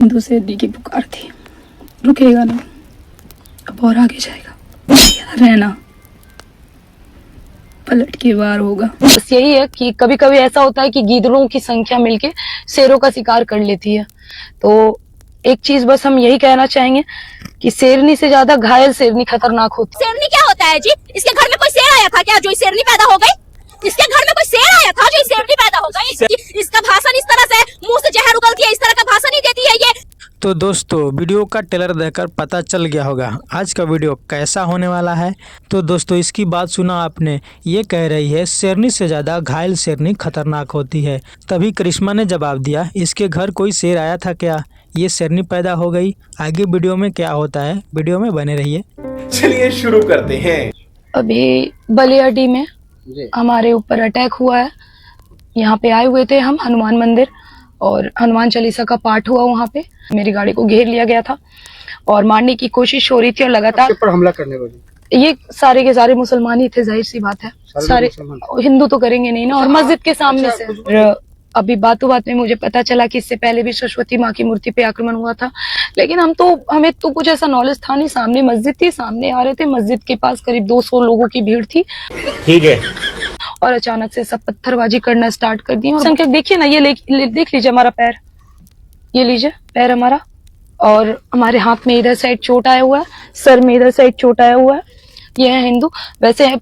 हिंदू शेरनी की पुकार थी, रुकेगा नहीं, अब और आगे जाएगा, रहना पलट के वार होगा। बस यही है कि कभी कभी ऐसा होता है कि गीदड़ों की संख्या मिलके शेरों का शिकार कर लेती है। तो एक चीज बस हम यही कहना चाहेंगे कि शेरनी से ज्यादा घायल शेरनी खतरनाक होती है। शेरनी क्या होता है जी? इसके घर में कोई शेर आया था क्या जो शेरनी पैदा हो गई? इसके घर में कोई शेर आया था जो शेरनी पैदा हो गई? इसका भाषण इस तरह से मुंह से जहर उगलती है, इस तरह का भाषण ही देती है ये। तो दोस्तों वीडियो का ट्रेलर देखकर पता चल गया होगा आज का वीडियो कैसा होने वाला है। तो दोस्तों इसकी बात सुना आपने, ये कह रही है शेरनी से ज़्यादा घायल शेरनी खतरनाक होती है। तभी करिश्मा ने जवाब दिया, इसके घर कोई शेर आया था क्या, ये शेरनी पैदा हो गई। आगे वीडियो में क्या होता है, वीडियो में बने रहिए। चलिए शुरू करते हैं। अभी बलियाडी में हमारे ऊपर अटैक हुआ है। यहाँ पे आए हुए थे हम हनुमान मंदिर, और हनुमान चालीसा का पाठ हुआ वहाँ पे। मेरी गाड़ी को घेर लिया गया था और मारने की कोशिश हो रही थी और लगातार पर हमला करने वाले ये सारे के सारे मुसलमान ही थे, जाहिर सी बात है। सारे हिंदू तो करेंगे नहीं ना, और मस्जिद के सामने से। और अभी बातों बात में मुझे पता चला कि इससे पहले भी सरस्वती माँ की मूर्ति पे आक्रमण हुआ था, लेकिन हमें तो कुछ ऐसा नॉलेज था नहीं। सामने मस्जिद थी, सामने आ रहे थे, मस्जिद के पास करीब 200 लोगों की भीड़ थी। ठीक है। और अचानक से सब पत्थरबाजी करना स्टार्ट कर दी। और संख्या देखिए ना, ये देख लीजिए हमारा पैर, ये लीजिए पैर हमारा, और हमारे हाथ में इधर साइड चोट आया हुआ है, सर में इधर साइड चोट आया हुआ है। ये है हिंदू, वैसे है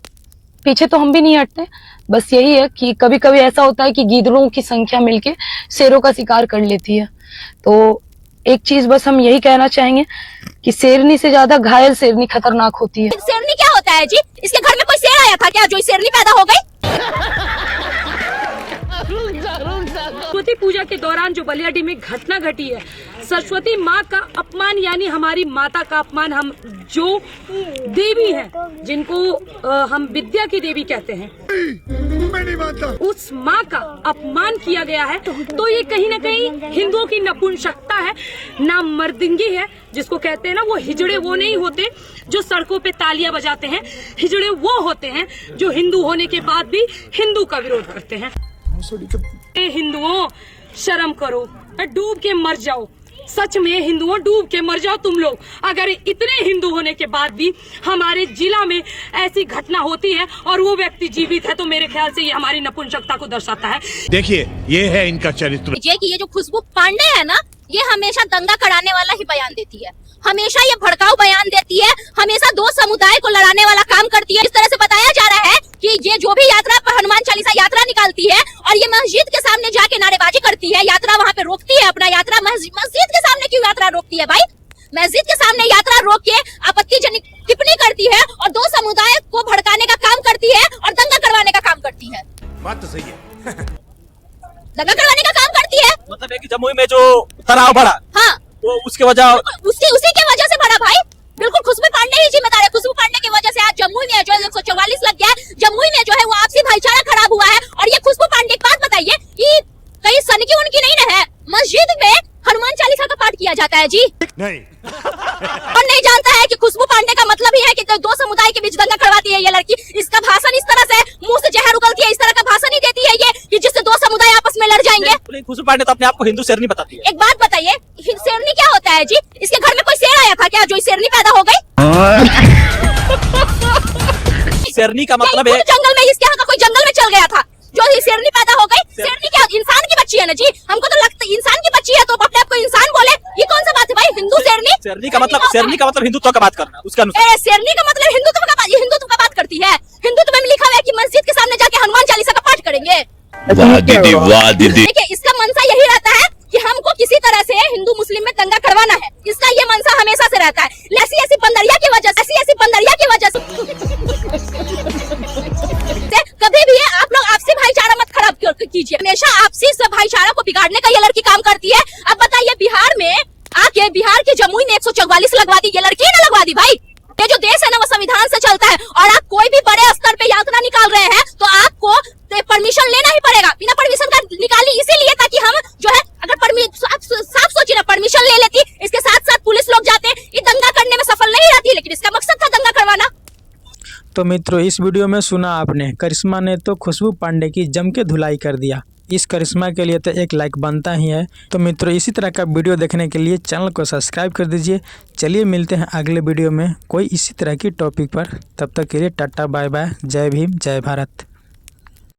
पीछे तो हम भी नहीं हटते। बस यही है कि कभी कभी ऐसा होता है कि गीदड़ों की संख्या मिलके शेरों का शिकार कर लेती है। तो एक चीज बस हम यही कहना चाहेंगे कि शेरनी से ज्यादा घायल शेरनी खतरनाक होती है। शेरनी क्या होता है जी? इसके घर में कोई शेर आया था क्या जो शेरनी पैदा हो गई? सरस्वती पूजा के दौरान जो बलियाडी में घटना घटी है, सरस्वती माँ का अपमान, यानी हमारी माता का अपमान, हम जो देवी हैं जिनको हम विद्या की देवी कहते हैं, उस माँ का अपमान किया गया है। तो ये कहीं ना कहीं हिंदुओं की नपुंसकता है, नामर्दगी है, जिसको कहते हैं ना, वो हिजड़े वो नहीं होते जो सड़कों पे तालियां बजाते हैं। हिजड़े वो होते हैं जो हिंदू होने के बाद भी हिंदू का विरोध करते हैं। हिंदुओं शर्म करो, डूब के मर जाओ। सच में हिंदुओं डूब के मर जाओ तुम लोग। अगर इतने हिंदू होने के बाद भी हमारे जिला में ऐसी घटना होती है और वो व्यक्ति जीवित है, तो मेरे ख्याल से ये हमारी नपुंसकता को दर्शाता है। देखिए ये है इनका चरित्र। ये जो खुशबू पांडे है ना, ये हमेशा दंगा कराने वाला ही बयान देती है, हमेशा ये भड़काऊ बयान देती है, हमेशा दो समुदाय को लड़ाने वाला काम करती है। इस तरह से बताया जा रहा है कि ये जो भी यात्रा पर हनुमान चालीसा यात्रा निकालती है और ये मस्जिद के सामने जाके नारेबाजी करती है, यात्रा वहाँ पे रोकती है अपना यात्रा। मस्जिद के सामने क्यों यात्रा रोकती है भाई? मस्जिद के सामने यात्रा रोक के आपत्तिजनक टिप्पणी करती है और दो समुदाय को भड़काने का काम करती है और दंगा करवाने का काम करती है। बात तो सही है। दंगा करवाने का काम करती है, मतलब है कि जमुई में जो तनाव बढ़ा, हाँ, वो उसके वजह उसी के वजह से बढ़ा भाई। बिल्कुल खुशबू पांडे ही जिम्मेदार है। खुशबू पांडे की वजह से आज जमुई में जो है 144 लग गया है। जमुई में जो है वो आपसी भाईचारा खराब हुआ है। और ये खुशबू पांडे एक बात बताइए कि कहीं सनकी उनकी नहीं ना है, मस्जिद में हनुमान चालीसा का पाठ किया जाता है जी नहीं। और नहीं जानता है कि खुशबू पांडे का मतलब ही है कि दो समुदाय के बीच दंगा करवाती है ये लड़की। इसका भाषण इस तरह से मुंह से जहर उगलती है, इस तरह का भाषण ही देती है ये कि जिससे दो समुदाय आपस में लड़ जाएंगे। खुशबू पांडे तो अपने आप को हिंदू शेरनी बताती है। एक बात बताइए, शेरनी क्या होता है जी? इसके घर में कोई शेर आया था क्या जो शेरनी पैदा हो गई? शेरनी का मतलब है जंगल में, इसके यहाँ का कोई जंगल में चल गया था जो शेरनी पैदा हो गई। शेरनी क्या इंसान की बच्ची है ना जी? हमको तो लगता है इंसान की बच्ची है तो अपने आप को इंसान बोले, ये कौन सा बात है भाई? हिंदू शेरनी, शेरनी का मतलब हिंदुत्व का बात करना, उसका अनुसार शेरनी का मतलब हिंदुत्व का बात करती है। हिंदुत्व में लिखा हुआ है कि मस्जिद के सामने जाके हनुमान चालीसा का पाठ करेंगे। वाह दीदी। देखिए इसका मनसा यही रहता है कि हमको किसी तरह से हिंदू मुस्लिम में दंगा करवाना है। इसका ये मनसा हमेशा से रहता है। ऐसी बंदरिया की वजह से कभी भी आप लोग आपसी भाईचारा मत खराब कीजिए। हमेशा आपसी भाईचारा को बिगाड़ने का ये लड़की काम करती है। अब बताइए बिहार में आके, बिहार के जमुई में 144 लगवा दी, ये लड़की ने लगवा दी भाई। ये जो देश है ना वो संविधान से चलता है, और आप कोई भी बड़े स्तर पे यात्रा निकाल रहे हैं तो आपको परमिशन लेना ही पड़ेगा। बिना परमिशन का निकाली इसीलिए ताकि हम जो है, अगर साफ सोचिए ना, परमिशन ले लेती, इसके साथ साथ पुलिस लोग जाते, ये दंगा करने में सफल नहीं रहती, लेकिन इसका मकसद था दंगा करवाना। तो मित्रों इस वीडियो में सुना आपने, करिश्मा ने तो खुशबू पांडे की जम के धुलाई कर दिया। इस करिश्मा के लिए तो एक लाइक बनता ही है। तो मित्रों इसी तरह का वीडियो देखने के लिए चैनल को सब्सक्राइब कर दीजिए। चलिए मिलते हैं अगले वीडियो में कोई इसी तरह की टॉपिक पर। तब तक के लिए टाटा बाय बाय, जय भीम जय भारत।